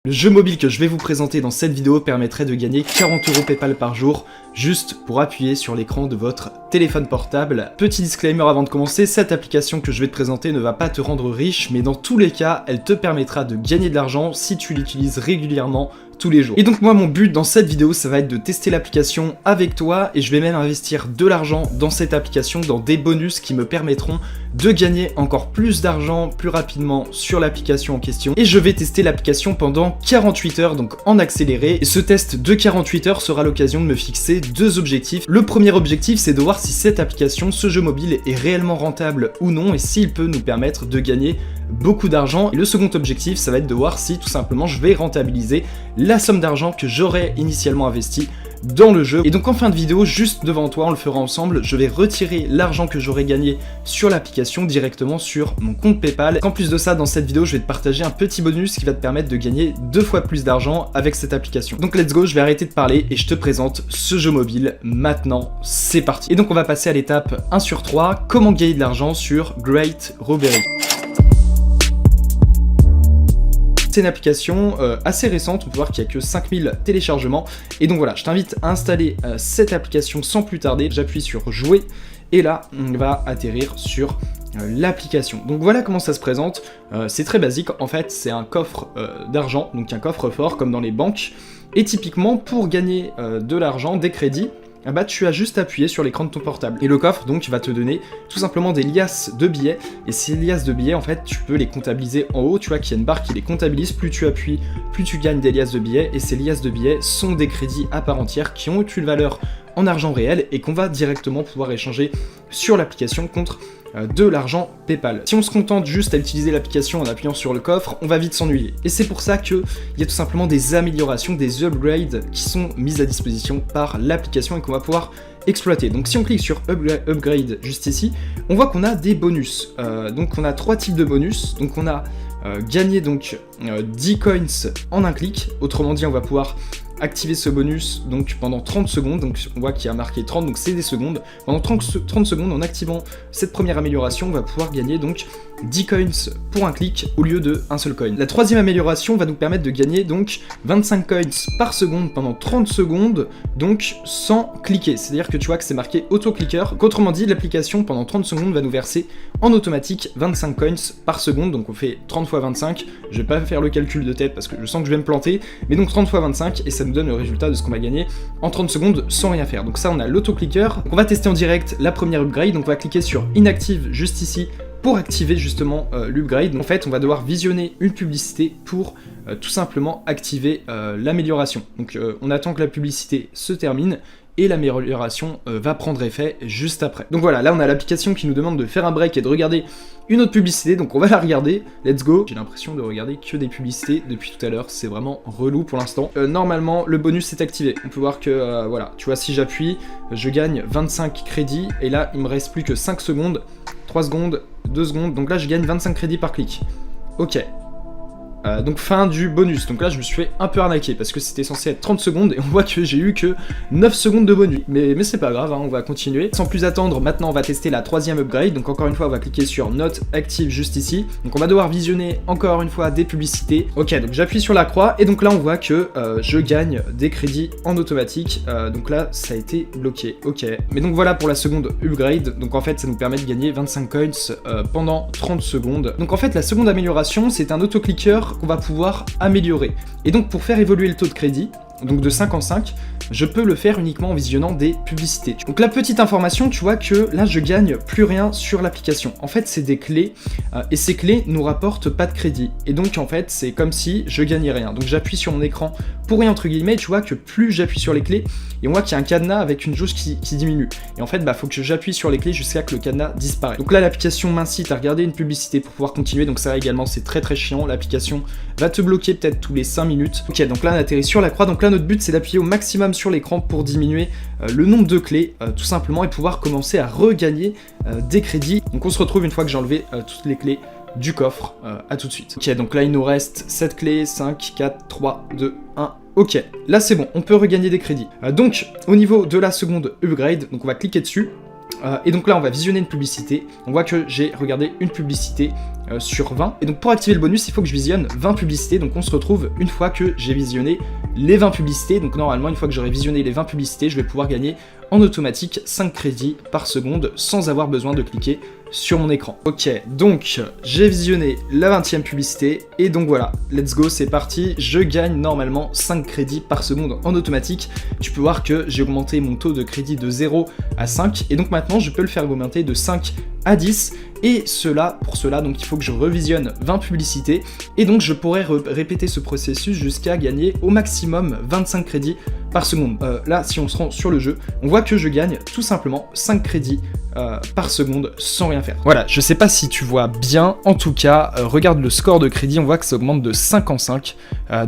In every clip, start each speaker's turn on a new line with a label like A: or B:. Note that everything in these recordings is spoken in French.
A: Le jeu mobile que je vais vous présenter dans cette vidéo permettrait de gagner 40 € PayPal par jour, juste pour appuyer sur l'écran de votre téléphone portable. Petit disclaimer avant de commencer, cette application que je vais te présenter ne va pas te rendre riche, mais dans tous les cas, elle te permettra de gagner de l'argent si tu l'utilises régulièrement tous les jours. Et donc moi, mon but dans cette vidéo, ça va être de tester l'application avec toi, et je vais même investir de l'argent dans cette application, dans des bonus qui me permettront de gagner encore plus d'argent plus rapidement sur l'application en question. Et je vais tester l'application pendant 48 heures, donc en accéléré. Et ce test de 48 heures sera l'occasion de me fixer deux objectifs. Le premier objectif, c'est de voir si cette application, ce jeu mobile, est réellement rentable ou non, et s'il peut nous permettre de gagner beaucoup d'argent. Et le second objectif, ça va être de voir si tout simplement je vais rentabiliser la somme d'argent que j'aurais initialement investi dans le jeu. Et donc en fin de vidéo, juste devant toi, on le fera ensemble, je vais retirer l'argent que j'aurais gagné sur l'application directement sur mon compte PayPal. En plus de ça, dans cette vidéo, je vais te partager un petit bonus qui va te permettre de gagner 2 fois plus d'argent avec cette application. Donc let's go, je vais arrêter de parler et je te présente ce jeu mobile maintenant. C'est parti. Et donc on va passer à l'étape 1 sur 3, comment gagner de l'argent sur Great Robbery. C'est une application assez récente, on peut voir qu'il n'y a que 5000 téléchargements. Et donc voilà, je t'invite à installer cette application sans plus tarder. J'appuie sur jouer et là, on va atterrir sur l'application. Donc voilà comment ça se présente. C'est très basique, en fait, c'est un coffre d'argent, donc un coffre-fort comme dans les banques. Et typiquement, pour gagner de l'argent, des crédits, bah tu as juste appuyé sur l'écran de ton portable. Et le coffre donc va te donner tout simplement des liasses de billets. Et ces liasses de billets, en fait, tu peux les comptabiliser en haut. Tu vois qu'il y a une barre qui les comptabilise. Plus tu appuies, plus tu gagnes des liasses de billets. Et ces liasses de billets sont des crédits à part entière qui ont une valeur en argent réel et qu'on va directement pouvoir échanger sur l'application contre de l'argent PayPal. Si on se contente juste à utiliser l'application en appuyant sur le coffre, on va vite s'ennuyer. Et c'est pour ça qu'il y a tout simplement des améliorations, des upgrades qui sont mises à disposition par l'application et qu'on va pouvoir exploiter. Donc si on clique sur upgrade juste ici, on voit qu'on a des bonus. Donc on a 3 types de bonus. Donc on a gagné donc 10 coins en un clic. Autrement dit, on va pouvoir activer ce bonus donc pendant 30 secondes, donc on voit qu'il y a marqué 30, donc c'est des secondes. Pendant 30 secondes, en activant cette première amélioration, on va pouvoir gagner donc 10 coins pour un clic au lieu de un seul coin. La troisième amélioration va nous permettre de gagner donc 25 coins par seconde pendant 30 secondes, donc sans cliquer. C'est-à-dire que tu vois que c'est marqué auto-clicker. Autrement dit, l'application pendant 30 secondes va nous verser en automatique 25 coins par seconde, donc on fait 30 fois 25. Je vais pas faire le calcul de tête parce que je sens que je vais me planter, mais donc 30 fois 25 et ça nous donne le résultat de ce qu'on va gagner en 30 secondes sans rien faire. Donc ça, on a l'auto-clicker. On va tester en direct la première upgrade, donc on va cliquer sur Inactive juste ici pour activer justement l'upgrade. En fait, on va devoir visionner une publicité pour tout simplement activer l'amélioration. Donc on attend que la publicité se termine et l'amélioration va prendre effet juste après. Donc voilà, là on a l'application qui nous demande de faire un break et de regarder une autre publicité, donc on va la regarder, let's go. J'ai l'impression de regarder que des publicités depuis tout à l'heure, c'est vraiment relou pour l'instant. Normalement, le bonus est activé, on peut voir que, voilà, tu vois, si j'appuie, je gagne 25 crédits, et là, il me reste plus que 5 secondes, 3 secondes, 2 secondes, donc là, je gagne 25 crédits par clic. Ok. Donc fin du bonus, donc là je me suis fait un peu arnaquer parce que c'était censé être 30 secondes et on voit que j'ai eu que 9 secondes de bonus, mais c'est pas grave, hein, on va continuer. Sans plus attendre, maintenant on va tester la troisième upgrade, donc encore une fois on va cliquer sur Not Active juste ici, donc on va devoir visionner encore une fois des publicités. Ok, donc j'appuie sur la croix et donc là on voit que je gagne des crédits en automatique, donc là ça a été bloqué, ok. Mais donc voilà pour la seconde upgrade, donc en fait ça nous permet de gagner 25 coins pendant 30 secondes. Donc en fait la seconde amélioration c'est un autoclicker qu'on va pouvoir améliorer. Et donc pour faire évoluer le taux de crédit, donc de 5 en 5, je peux le faire uniquement en visionnant des publicités. Donc la petite information, tu vois que là je gagne plus rien sur l'application. En fait c'est des clés, et ces clés nous rapportent pas de crédit. Et donc en fait c'est comme si je gagnais rien. Donc j'appuie sur mon écran pour rien entre guillemets, tu vois que plus j'appuie sur les clés, et on voit qu'il y a un cadenas avec une jauge qui diminue. Et en fait bah faut que j'appuie sur les clés jusqu'à que le cadenas disparaisse. Donc là l'application m'incite à regarder une publicité pour pouvoir continuer, donc ça également c'est très chiant. L'application va te bloquer peut-être tous les 5 minutes. Ok, donc là on atterrit sur la croix, donc là notre but c'est d'appuyer au maximum sur l'écran pour diminuer le nombre de clés tout simplement et pouvoir commencer à regagner des crédits. Donc on se retrouve une fois que j'ai enlevé toutes les clés du coffre, à tout de suite. Ok, donc là il nous reste 7 clés, 5, 4, 3, 2, 1, ok. Là c'est bon, on peut regagner des crédits. Donc au niveau de la seconde upgrade, donc on va cliquer dessus. Et donc là on va visionner une publicité, on voit que j'ai regardé une publicité sur 20. Et donc pour activer le bonus, il faut que je visionne 20 publicités. Donc on se retrouve une fois que j'ai visionné les 20 publicités. Donc normalement, une fois que j'aurai visionné les 20 publicités, je vais pouvoir gagner en automatique 5 crédits par seconde sans avoir besoin de cliquer sur mon écran. Ok, donc j'ai visionné la 20e publicité et donc voilà, let's go, c'est parti, je gagne normalement 5 crédits par seconde en automatique. Tu peux voir que j'ai augmenté mon taux de crédit de 0 à 5 et donc maintenant je peux le faire augmenter de 5 à 10 et pour cela donc il faut que je revisionne 20 publicités et donc je pourrais répéter ce processus jusqu'à gagner au maximum 25 crédits par seconde. Là, si on se rend sur le jeu, on voit que je gagne tout simplement 5 crédits par seconde sans rien faire. Voilà, je sais pas si tu vois bien, en tout cas, regarde le score de crédit, on voit que ça augmente de 5 en 5,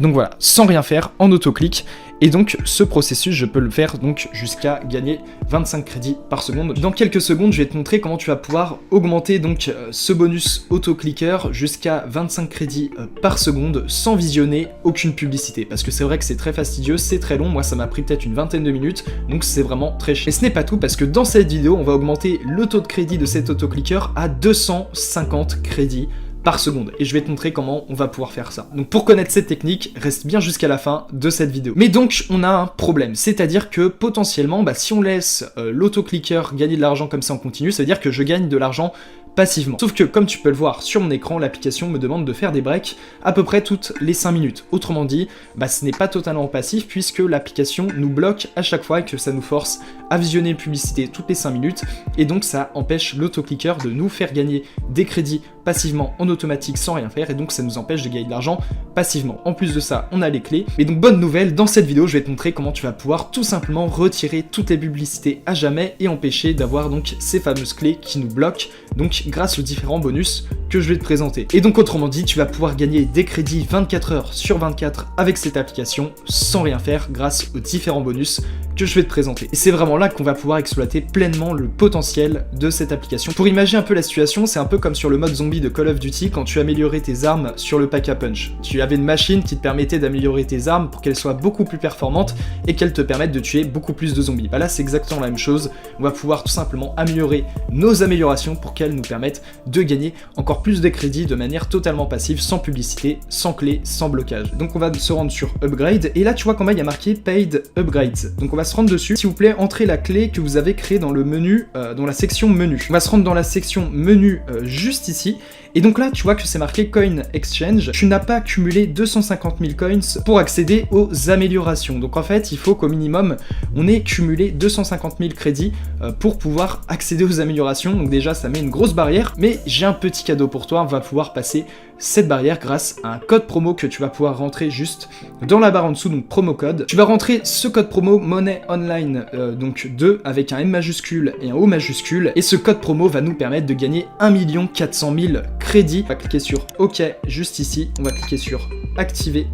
A: donc voilà, sans rien faire, en autoclic. Et donc ce processus, je peux le faire donc jusqu'à gagner 25 crédits par seconde. Dans quelques secondes, je vais te montrer comment tu vas pouvoir augmenter donc ce bonus autoclicker jusqu'à 25 crédits par seconde sans visionner aucune publicité. Parce que c'est vrai que c'est très fastidieux, c'est très long, moi ça m'a pris peut-être une vingtaine de minutes, donc c'est vraiment très chiant. Et ce n'est pas tout parce que dans cette vidéo, on va augmenter le taux de crédit de cet autoclicker à 250 crédits par seconde, et je vais te montrer comment on va pouvoir faire ça. Donc pour connaître cette technique, reste bien jusqu'à la fin de cette vidéo. Mais donc on a un problème, c'est-à-dire que potentiellement, si on laisse l'autoclicker gagner de l'argent comme ça en continu, ça veut dire que je gagne de l'argent passivement. Sauf que comme tu peux le voir sur mon écran, l'application me demande de faire des breaks à peu près toutes les 5 minutes. Autrement dit, ce n'est pas totalement passif puisque l'application nous bloque à chaque fois et que ça nous force à visionner une publicité toutes les 5 minutes et donc ça empêche l'autoclicker de nous faire gagner des crédits passivement en automatique sans rien faire et donc ça nous empêche de gagner de l'argent passivement. En plus de ça, on a les clés. Et donc bonne nouvelle, dans cette vidéo, je vais te montrer comment tu vas pouvoir tout simplement retirer toutes les publicités à jamais et empêcher d'avoir donc ces fameuses clés qui nous bloquent, donc grâce aux différents bonus que je vais te présenter. Et donc autrement dit, tu vas pouvoir gagner des crédits 24 heures sur 24 avec cette application sans rien faire grâce aux différents bonus que je vais te présenter. Et c'est vraiment là qu'on va pouvoir exploiter pleinement le potentiel de cette application. Pour imaginer un peu la situation, c'est un peu comme sur le mode zombie de Call of Duty quand tu améliorais tes armes sur le pack à punch. Tu avais une machine qui te permettait d'améliorer tes armes pour qu'elles soient beaucoup plus performantes et qu'elles te permettent de tuer beaucoup plus de zombies. Là c'est exactement la même chose, on va pouvoir tout simplement améliorer nos améliorations pour qu'elles nous permettent de gagner encore plus de crédits de manière totalement passive, sans publicité, sans clé, sans blocage. Donc on va se rendre sur Upgrade et là tu vois qu'en bas il y a marqué Paid Upgrades. Donc on va se rendre dessus. S'il vous plaît, entrez la clé que vous avez créée dans le menu, dans la section menu. On va se rendre dans la section menu juste ici. Et donc là, tu vois que c'est marqué Coin Exchange. Tu n'as pas cumulé 250 000 coins pour accéder aux améliorations. Donc en fait, il faut qu'au minimum, on ait cumulé 250 000 crédits pour pouvoir accéder aux améliorations. Donc déjà, ça met une grosse barrière. Mais j'ai un petit cadeau pour toi. On va pouvoir passer cette barrière grâce à un code promo que tu vas pouvoir rentrer juste dans la barre en dessous, donc promo code. Tu vas rentrer ce code promo Money Online donc 2 avec un M majuscule et un O majuscule et ce code promo va nous permettre de gagner 1 400 000 crédits. On va cliquer sur OK juste ici, on va cliquer sur activer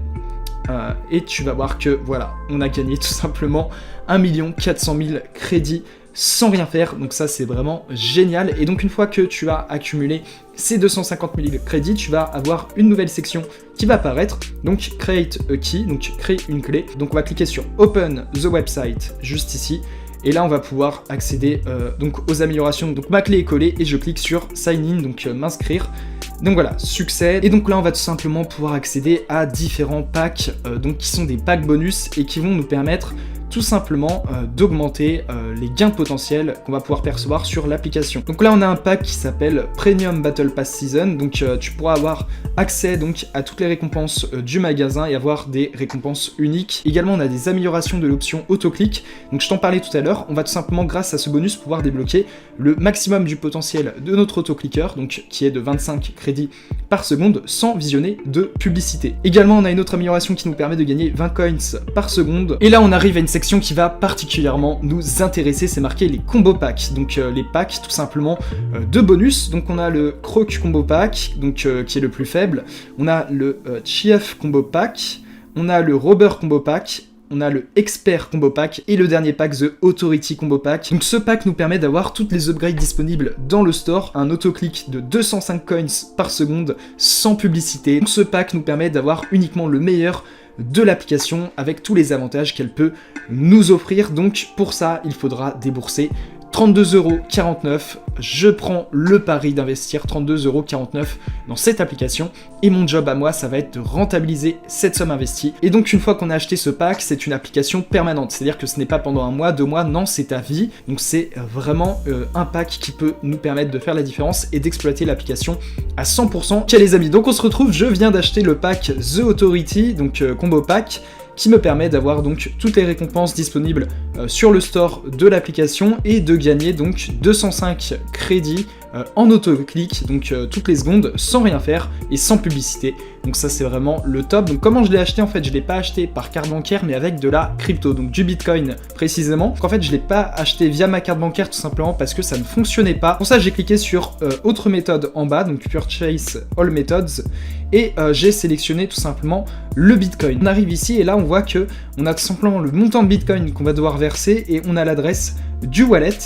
A: et tu vas voir que voilà, on a gagné tout simplement 1 400 000 crédits sans rien faire, donc ça c'est vraiment génial. Et donc une fois que tu as accumulé ces 250 000 crédits, tu vas avoir une nouvelle section qui va apparaître, donc Create a Key, donc créer une clé. Donc on va cliquer sur Open the Website juste ici, et là on va pouvoir accéder donc aux améliorations. Donc ma clé est collée et je clique sur Sign In, donc m'inscrire. Donc voilà, succès. Et donc là on va tout simplement pouvoir accéder à différents packs, donc qui sont des packs bonus et qui vont nous permettre tout simplement d'augmenter les gains potentiels qu'on va pouvoir percevoir sur l'application. Donc là on a un pack qui s'appelle Premium Battle Pass Season, donc tu pourras avoir accès donc à toutes les récompenses du magasin et avoir des récompenses uniques. Également on a des améliorations de l'option autoclick, donc je t'en parlais tout à l'heure, on va tout simplement grâce à ce bonus pouvoir débloquer le maximum du potentiel de notre autoclicker, donc qui est de 25 crédits par seconde sans visionner de publicité. Également on a une autre amélioration qui nous permet de gagner 20 coins par seconde, et là on arrive à une section qui va particulièrement nous intéresser, c'est marqué les combo packs, donc les packs tout simplement de bonus. Donc on a le Croc combo pack, donc qui est le plus faible, on a le Chief combo pack, on a le Robber combo pack, on a le Expert combo pack et le dernier pack The Authority combo pack. Donc ce pack nous permet d'avoir toutes les upgrades disponibles dans le store, un autoclick de 205 coins par seconde sans publicité. Donc ce pack nous permet d'avoir uniquement le meilleur de l'application avec tous les avantages qu'elle peut nous offrir. Donc pour ça, il faudra débourser 32,49 €, je prends le pari d'investir 32,49 € dans cette application et mon job à moi ça va être de rentabiliser cette somme investie. Et donc une fois qu'on a acheté ce pack, c'est une application permanente, c'est-à-dire que ce n'est pas pendant un mois, 2 mois, non, c'est à vie. Donc c'est vraiment un pack qui peut nous permettre de faire la différence et d'exploiter l'application à 100%. Ok les amis, donc on se retrouve, je viens d'acheter le pack The Authority, donc combo pack, qui me permet d'avoir donc toutes les récompenses disponibles sur le store de l'application et de gagner donc 205 crédits en autoclic, donc toutes les secondes, sans rien faire et sans publicité. Donc ça c'est vraiment le top. Donc comment je l'ai acheté en fait, je l'ai pas acheté par carte bancaire mais avec de la crypto, donc du Bitcoin précisément. Donc en fait je l'ai pas acheté via ma carte bancaire tout simplement parce que ça ne fonctionnait pas. Pour ça j'ai cliqué sur autre méthode en bas, donc Purchase All Methods, et j'ai sélectionné tout simplement le Bitcoin. On arrive ici et là on voit que on a tout simplement le montant de Bitcoin qu'on va devoir verser et on a l'adresse du wallet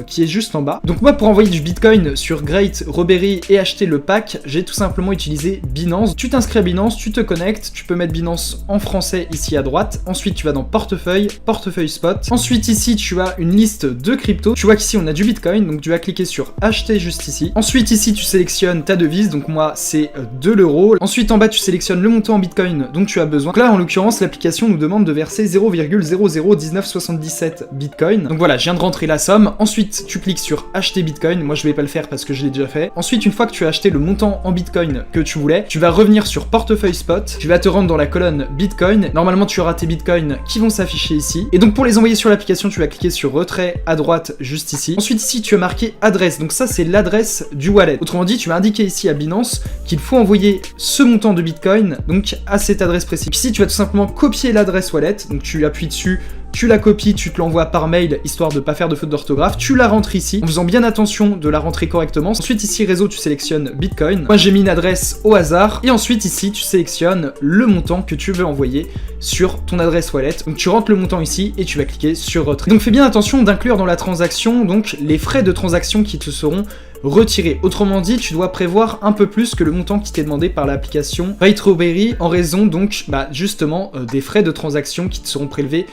A: qui est juste en bas. Donc moi pour envoyer du Bitcoin sur Great Robbery et acheter le pack, j'ai tout simplement utilisé Binance. Tu t'inscris à Binance, tu te connectes, tu peux mettre Binance en français ici à droite. Ensuite tu vas dans portefeuille, portefeuille spot. Ensuite ici tu as une liste de crypto. Tu vois qu'ici on a du Bitcoin, donc tu vas cliquer sur acheter juste ici. Ensuite ici tu sélectionnes ta devise, donc moi c'est 2 l'euro. Ensuite en bas tu sélectionnes le montant en Bitcoin dont tu as besoin. Donc là en l'occurrence l'application nous demande de verser 0,001977 Bitcoin. Donc voilà, je viens de rentrer la somme. Ensuite tu cliques sur acheter Bitcoin. Moi je vais pas le faire parce que je l'ai déjà fait. Ensuite une fois que tu as acheté le montant en Bitcoin que tu voulais, tu vas revenir sur portefeuille spot. Tu vas te rendre dans la colonne Bitcoin. Normalement tu auras tes Bitcoins qui vont s'afficher ici. Et donc pour les envoyer sur l'application, tu vas cliquer sur retrait à droite juste ici. Ensuite ici tu as marqué adresse. Donc ça c'est l'adresse du wallet. Autrement dit, tu vas indiquer ici à Binance qu'il faut envoyer ce montant de Bitcoin donc à cette adresse précise. Ici tu vas tout simplement copier l'adresse wallet. Donc tu appuies dessus, tu la copies, tu te l'envoies par mail, histoire de pas faire de faute d'orthographe, tu la rentres ici, en faisant bien attention de la rentrer correctement. Ensuite ici réseau, tu sélectionnes Bitcoin. Moi j'ai mis une adresse au hasard, et ensuite ici tu sélectionnes le montant que tu veux envoyer sur ton adresse wallet. Donc tu rentres le montant ici, et tu vas cliquer sur retrait. Donc fais bien attention d'inclure dans la transaction donc les frais de transaction qui te seront retiré. Autrement dit, tu dois prévoir un peu plus que le montant qui t'est demandé par l'application Great Robbery en raison donc justement des frais de transaction qui te seront prélevés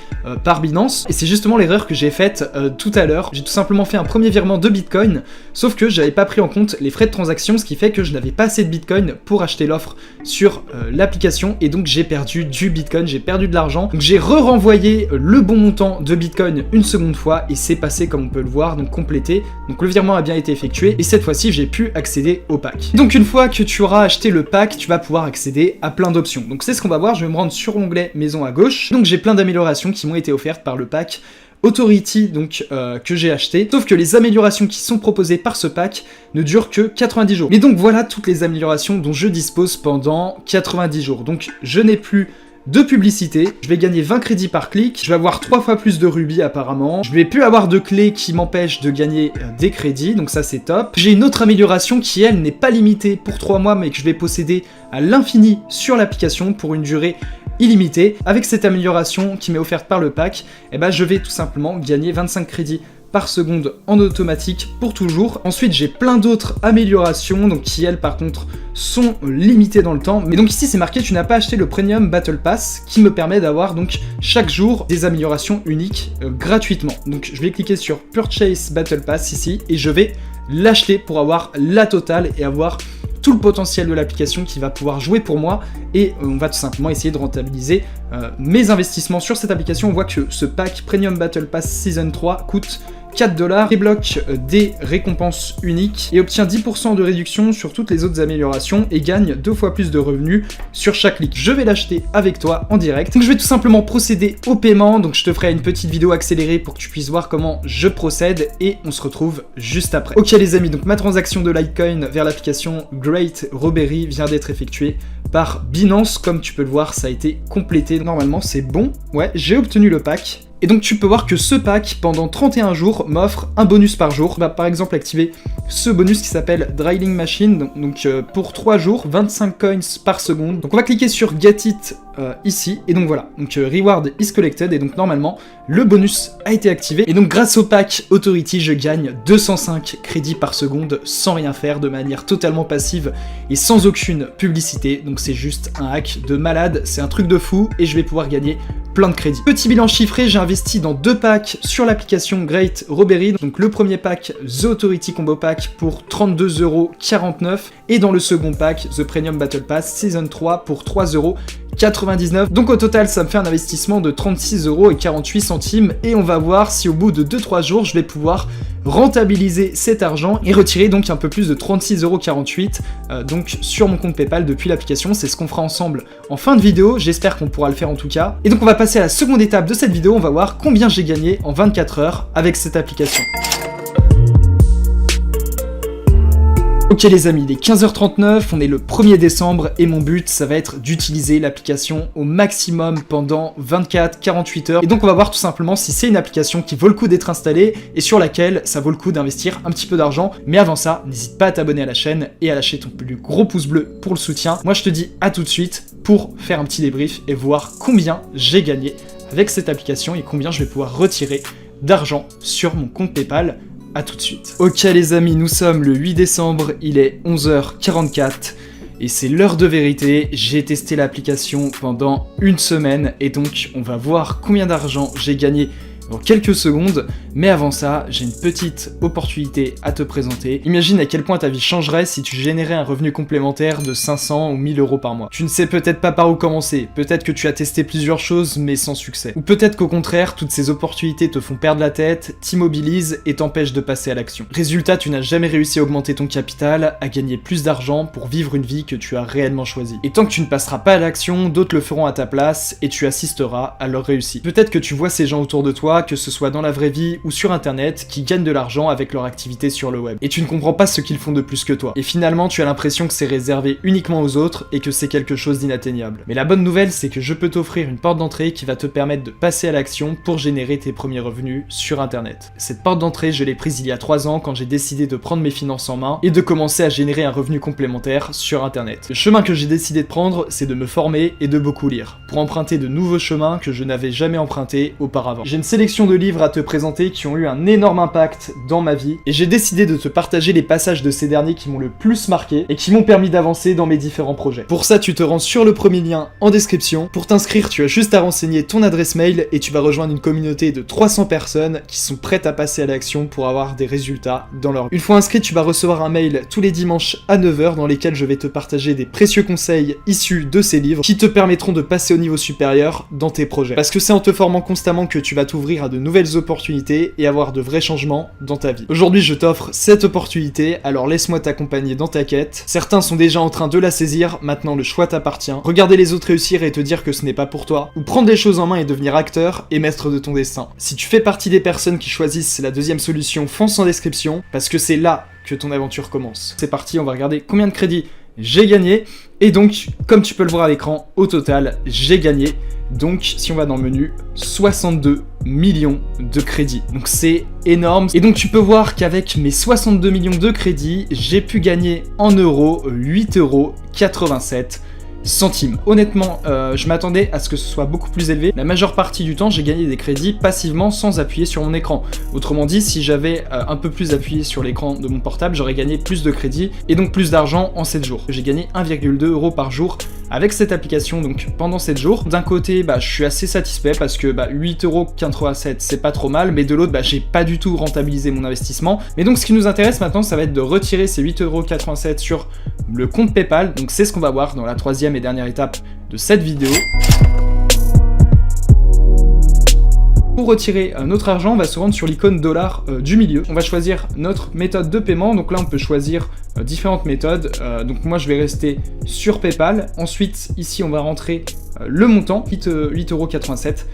A: par Binance. Et c'est justement l'erreur que j'ai faite tout à l'heure. J'ai tout simplement fait un premier virement de Bitcoin, sauf que j'avais pas pris en compte les frais de transaction, ce qui fait que je n'avais pas assez de Bitcoin pour acheter l'offre sur l'application et donc j'ai perdu du Bitcoin, j'ai perdu de l'argent. Donc j'ai renvoyé le bon montant de Bitcoin une seconde fois et c'est passé comme on peut le voir, donc complété. Donc le virement a bien été effectué. Et cette fois-ci, j'ai pu accéder au pack. Donc une fois que tu auras acheté le pack, tu vas pouvoir accéder à plein d'options. Donc c'est ce qu'on va voir, je vais me rendre sur l'onglet maison à gauche. Donc j'ai plein d'améliorations qui m'ont été offertes par le pack Authority donc que j'ai acheté, sauf que les améliorations qui sont proposées par ce pack ne durent que 90 jours. Mais donc voilà toutes les améliorations dont je dispose pendant 90 jours. Donc je n'ai plus de publicité, je vais gagner 20 crédits par clic, je vais avoir 3 fois plus de rubis apparemment, je vais plus avoir de clés qui m'empêchent de gagner des crédits, donc ça c'est top. J'ai une autre amélioration qui elle n'est pas limitée pour 3 mois mais que je vais posséder à l'infini sur l'application pour une durée illimitée. Avec cette amélioration qui m'est offerte par le pack, je vais tout simplement gagner 25 crédits par seconde en automatique pour toujours. Ensuite j'ai plein d'autres améliorations donc qui elles par contre sont limitées dans le temps, mais donc ici c'est marqué tu n'as pas acheté le Premium Battle Pass qui me permet d'avoir donc chaque jour des améliorations uniques gratuitement. Donc je vais cliquer sur Purchase Battle Pass ici et je vais l'acheter pour avoir la totale et avoir tout le potentiel de l'application qui va pouvoir jouer pour moi et on va tout simplement essayer de rentabiliser mes investissements sur cette application. On voit que ce pack Premium Battle Pass Season 3 coûte 4 $, débloque des récompenses uniques et obtient 10% de réduction sur toutes les autres améliorations et gagne 2 fois plus de revenus sur chaque clic. Je vais l'acheter avec toi en direct. Donc je vais tout simplement procéder au paiement, donc je te ferai une petite vidéo accélérée pour que tu puisses voir comment je procède et on se retrouve juste après. Ok les amis, donc ma transaction de Litecoin vers l'application Great Robbery vient d'être effectuée par Binance. Comme tu peux le voir, ça a été complété. Normalement c'est bon. Ouais, j'ai obtenu le pack. Et donc tu peux voir que ce pack, pendant 31 jours, m'offre un bonus par jour. On va par exemple activer ce bonus qui s'appelle Drilling Machine, donc pour 3 jours, 25 coins par seconde. Donc on va cliquer sur Get It ici, et donc voilà, donc Reward is collected, et donc normalement, le bonus a été activé. Et donc grâce au pack Authority, je gagne 205 crédits par seconde sans rien faire, de manière totalement passive et sans aucune publicité. Donc c'est juste un hack de malade, c'est un truc de fou, et je vais pouvoir gagner plein de crédits. Petit bilan chiffré, j'ai investi dans 2 packs sur l'application Great Robbery. Donc le premier pack, The Authority Combo Pack pour 32,49€ et dans le second pack, The Premium Battle Pass Season 3 pour 3,99€. Donc au total, ça me fait un investissement de 36,48€ et on va voir si au bout de 2-3 jours, je vais pouvoir rentabiliser cet argent et retirer donc un peu plus de 36,48€ donc sur mon compte PayPal depuis l'application. C'est ce qu'on fera ensemble en fin de vidéo, j'espère qu'on pourra le faire en tout cas. Et donc on va passer à la seconde étape de cette vidéo, on va voir combien j'ai gagné en 24 heures avec cette application. Ok les amis, il est 15h39, on est le 1er décembre et mon but ça va être d'utiliser l'application au maximum pendant 24-48 heures. Et donc on va voir tout simplement si c'est une application qui vaut le coup d'être installée et sur laquelle ça vaut le coup d'investir un petit peu d'argent. Mais avant ça, n'hésite pas à t'abonner à la chaîne et à lâcher ton plus gros pouce bleu pour le soutien. Moi je te dis à tout de suite pour faire un petit débrief et voir combien j'ai gagné avec cette application et combien je vais pouvoir retirer d'argent sur mon compte PayPal. A tout de suite. Ok les amis, nous sommes le 8 décembre, il est 11h44 et c'est l'heure de vérité. J'ai testé l'application pendant une semaine et donc on va voir combien d'argent j'ai gagné dans quelques secondes, mais avant ça, j'ai une petite opportunité à te présenter. Imagine à quel point ta vie changerait si tu générais un revenu complémentaire de 500 ou 1000€ par mois. Tu ne sais peut-être pas par où commencer, peut-être que tu as testé plusieurs choses mais sans succès. Ou peut-être qu'au contraire, toutes ces opportunités te font perdre la tête, t'immobilisent et t'empêchent de passer à l'action. Résultat, tu n'as jamais réussi à augmenter ton capital, à gagner plus d'argent pour vivre une vie que tu as réellement choisie. Et tant que tu ne passeras pas à l'action, d'autres le feront à ta place et tu assisteras à leur réussite. Peut-être que tu vois ces gens autour de toi, que ce soit dans la vraie vie ou sur internet, qui gagnent de l'argent avec leur activité sur le web. Et tu ne comprends pas ce qu'ils font de plus que toi. Et finalement, tu as l'impression que c'est réservé uniquement aux autres et que c'est quelque chose d'inatteignable. Mais la bonne nouvelle, c'est que je peux t'offrir une porte d'entrée qui va te permettre de passer à l'action pour générer tes premiers revenus sur internet. Cette porte d'entrée, je l'ai prise il y a 3 ans quand j'ai décidé de prendre mes finances en main et de commencer à générer un revenu complémentaire sur internet. Le chemin que j'ai décidé de prendre, c'est de me former et de beaucoup lire, pour emprunter de nouveaux chemins que je n'avais jamais empruntés auparavant. J'ai une sélection de livres à te présenter qui ont eu un énorme impact dans ma vie et j'ai décidé de te partager les passages de ces derniers qui m'ont le plus marqué et qui m'ont permis d'avancer dans mes différents projets. Pour ça, tu te rends sur le premier lien en description. Pour t'inscrire, tu as juste à renseigner ton adresse mail et tu vas rejoindre une communauté de 300 personnes qui sont prêtes à passer à l'action pour avoir des résultats dans leur vie. Une fois inscrit, tu vas recevoir un mail tous les dimanches à 9h dans lesquels je vais te partager des précieux conseils issus de ces livres qui te permettront de passer au niveau supérieur dans tes projets. Parce que c'est en te formant constamment que tu vas t'ouvrir à de nouvelles opportunités et avoir de vrais changements dans ta vie. Aujourd'hui, je t'offre cette opportunité, alors laisse-moi t'accompagner dans ta quête. Certains sont déjà en train de la saisir, maintenant le choix t'appartient. Regarder les autres réussir et te dire que ce n'est pas pour toi, ou prendre les choses en main et devenir acteur et maître de ton destin. Si tu fais partie des personnes qui choisissent la deuxième solution, fonce en description, parce que c'est là que ton aventure commence. C'est parti, on va regarder combien de crédits j'ai gagné, et donc, comme tu peux le voir à l'écran, au total, j'ai gagné, donc, si on va dans le menu, 62 millions de crédits. Donc c'est énorme. Et donc tu peux voir qu'avec mes 62 millions de crédits, j'ai pu gagner en euros 8,87 centimes. Honnêtement, je m'attendais à ce que ce soit beaucoup plus élevé. La majeure partie du temps, j'ai gagné des crédits passivement sans appuyer sur mon écran. Autrement dit, si j'avais un peu plus appuyé sur l'écran de mon portable, j'aurais gagné plus de crédits et donc plus d'argent en 7 jours. J'ai gagné 1,2€ par jour avec cette application donc pendant 7 jours. D'un côté, je suis assez satisfait parce que 8,87€ c'est pas trop mal, mais de l'autre, j'ai pas du tout rentabilisé mon investissement. Mais donc ce qui nous intéresse maintenant, ça va être de retirer ces 8,87€ sur le compte PayPal. Donc c'est ce qu'on va voir dans la troisième et dernière étape de cette vidéo. Pour retirer notre argent, on va se rendre sur l'icône dollar du milieu. On va choisir notre méthode de paiement. Donc là, on peut choisir différentes méthodes. Donc moi, je vais rester sur PayPal. Ensuite, ici, on va rentrer le montant, 8,87€.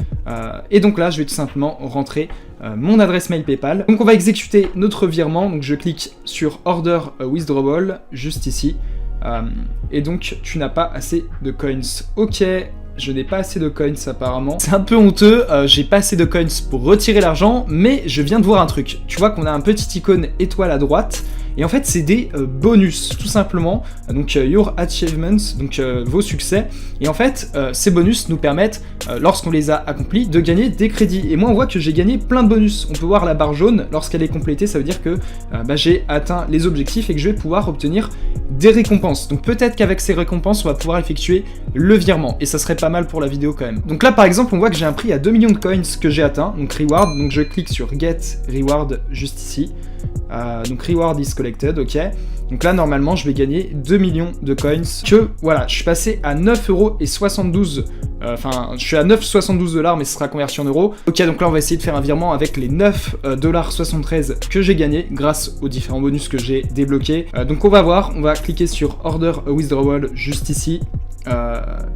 A: Et donc là, je vais tout simplement rentrer mon adresse mail PayPal. Donc on va exécuter notre virement. Donc je clique sur Order Withdrawal, juste ici. Et donc, tu n'as pas assez de coins. Ok. Je n'ai pas assez de coins apparemment. C'est un peu honteux, j'ai pas assez de coins pour retirer l'argent, mais je viens de voir un truc. Tu vois qu'on a un petit icône étoile à droite, et en fait c'est des bonus tout simplement, donc your achievements, donc vos succès, et en fait ces bonus nous permettent lorsqu'on les a accomplis de gagner des crédits. Et moi on voit que j'ai gagné plein de bonus, on peut voir la barre jaune lorsqu'elle est complétée, ça veut dire que j'ai atteint les objectifs et que je vais pouvoir obtenir des récompenses. Donc peut-être qu'avec ces récompenses on va pouvoir effectuer le virement, et ça serait pas mal pour la vidéo quand même. Donc là par exemple on voit que j'ai un prix à 2 millions de coins que j'ai atteint, donc reward, donc je clique sur get reward juste ici, donc reward is collected, ok. Donc là normalement je vais gagner 2 millions de coins, que voilà, je suis passé à 9,72€, enfin je suis à 9,72$, mais ce sera converti en euros. Ok, donc là on va essayer de faire un virement avec les 9,73$ que j'ai gagné grâce aux différents bonus que j'ai débloqués. Donc on va voir, on va cliquer sur order a withdrawal juste ici.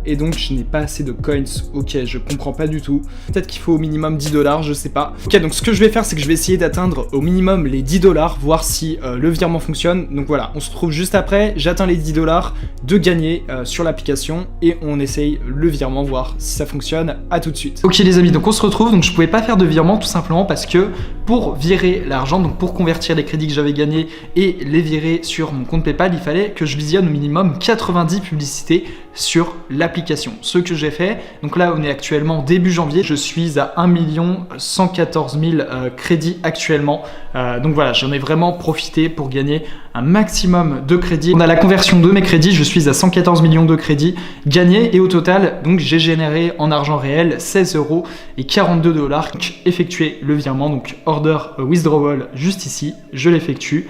A: Et donc je n'ai pas assez de coins, ok, je comprends pas du tout. Peut-être qu'il faut au minimum 10$, je sais pas. Ok, donc ce que je vais faire, c'est que je vais essayer d'atteindre au minimum les 10$, voir si le virement fonctionne. Donc voilà, on se retrouve juste après, j'atteins les 10$ de gagner sur l'application et on essaye le virement, voir si ça fonctionne. À tout de suite. Ok les amis, donc on se retrouve, donc je pouvais pas faire de virement tout simplement parce que pour virer l'argent, donc pour convertir les crédits que j'avais gagnés et les virer sur mon compte PayPal, il fallait que je visionne au minimum 90 publicités sur l'application, ce que j'ai fait. Donc là on est actuellement début janvier, je suis à 1 114 000 crédits actuellement, donc voilà, j'en ai vraiment profité pour gagner un maximum de crédits. On a la conversion de mes crédits, je suis à 114 millions de crédits gagnés, et au total donc j'ai généré en argent réel 16,42€. Donc effectuer le virement, donc order withdrawal juste ici, je l'effectue.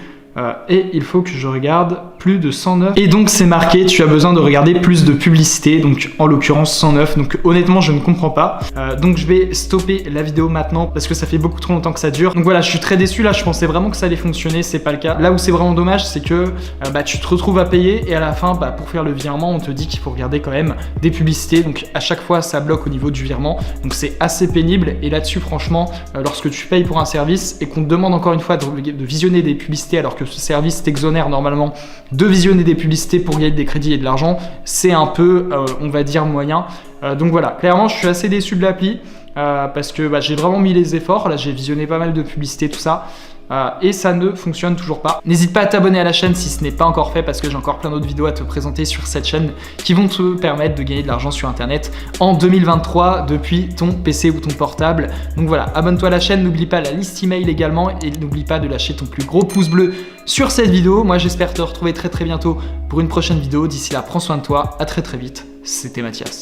A: Et il faut que je regarde plus de 109, et donc c'est marqué tu as besoin de regarder plus de publicité, donc en l'occurrence 109, donc honnêtement je ne comprends pas. Donc je vais stopper la vidéo maintenant parce que ça fait beaucoup trop longtemps que ça dure. Donc voilà, je suis très déçu là, je pensais vraiment que ça allait fonctionner, c'est pas le cas. Là où c'est vraiment dommage, c'est que tu te retrouves à payer et à la fin pour faire le virement on te dit qu'il faut regarder quand même des publicités, donc à chaque fois ça bloque au niveau du virement, donc c'est assez pénible. Et là-dessus franchement, lorsque tu payes pour un service et qu'on te demande encore une fois de visionner des publicités alors que ce service t'exonère normalement de visionner des publicités pour gagner des crédits et de l'argent, c'est un peu, on va dire, moyen. Donc voilà, clairement je suis assez déçu de l'appli parce que j'ai vraiment mis les efforts, là j'ai visionné pas mal de publicités, tout ça. Et ça ne fonctionne toujours pas. N'hésite pas à t'abonner à la chaîne si ce n'est pas encore fait, parce que j'ai encore plein d'autres vidéos à te présenter sur cette chaîne qui vont te permettre de gagner de l'argent sur internet en 2023 depuis ton PC ou ton portable. Donc voilà, abonne-toi à la chaîne, n'oublie pas la liste email également, et n'oublie pas de lâcher ton plus gros pouce bleu sur cette vidéo. Moi j'espère te retrouver très bientôt pour une prochaine vidéo. D'ici là, prends soin de toi, à très vite. C'était Mathias.